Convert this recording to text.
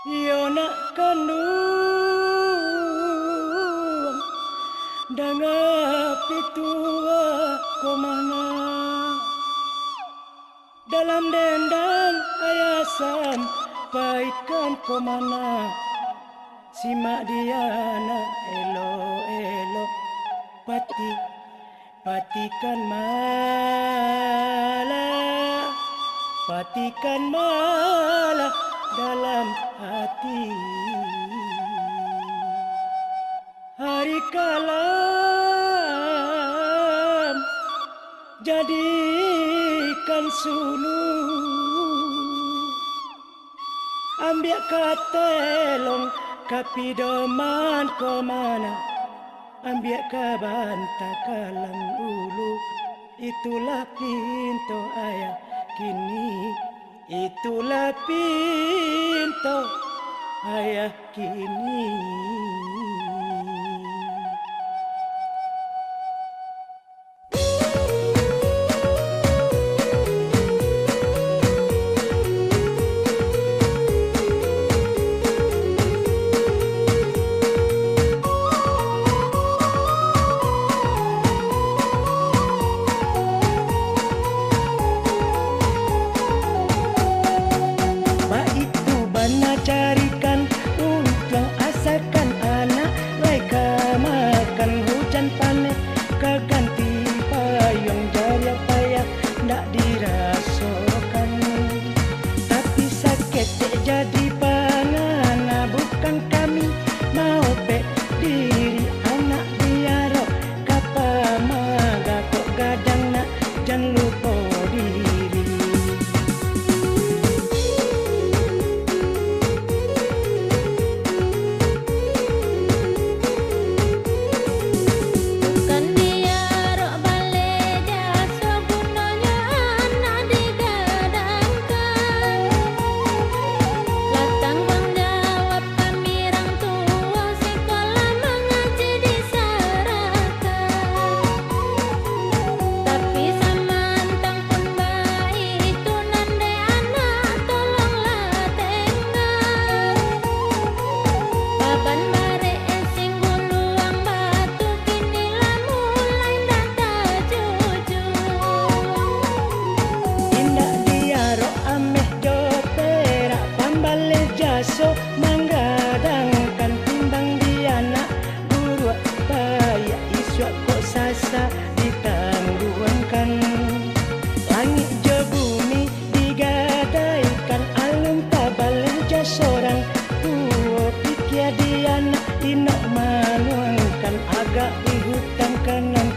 Yo nak kandung dangap itu ko mana dalam dendang ayah sampaikan ko mana simak dia nak elo patikan malah dalam hati hari kalam jadikan sulu ambil katelong kapidoman ko mana ambil kabanta kalang ulu itulah pintu ayah kini itulah pintu ayah kini. Carikan untuk asalkan anak laika makan hujan panas keganti payung jaya payah ndak dirasakan tapi sakit jadi pangana bukan kami mau pek diri anak biarok kapa maga kok gadang nak jangan lupa diri. So menggadangkan timbang dia nak buruak bayar iswak kok sasa ditangguhkan langit je bumi digadaikan alun tabalen je sorang pikir dia nak inok manuangkan agak di hutan kanan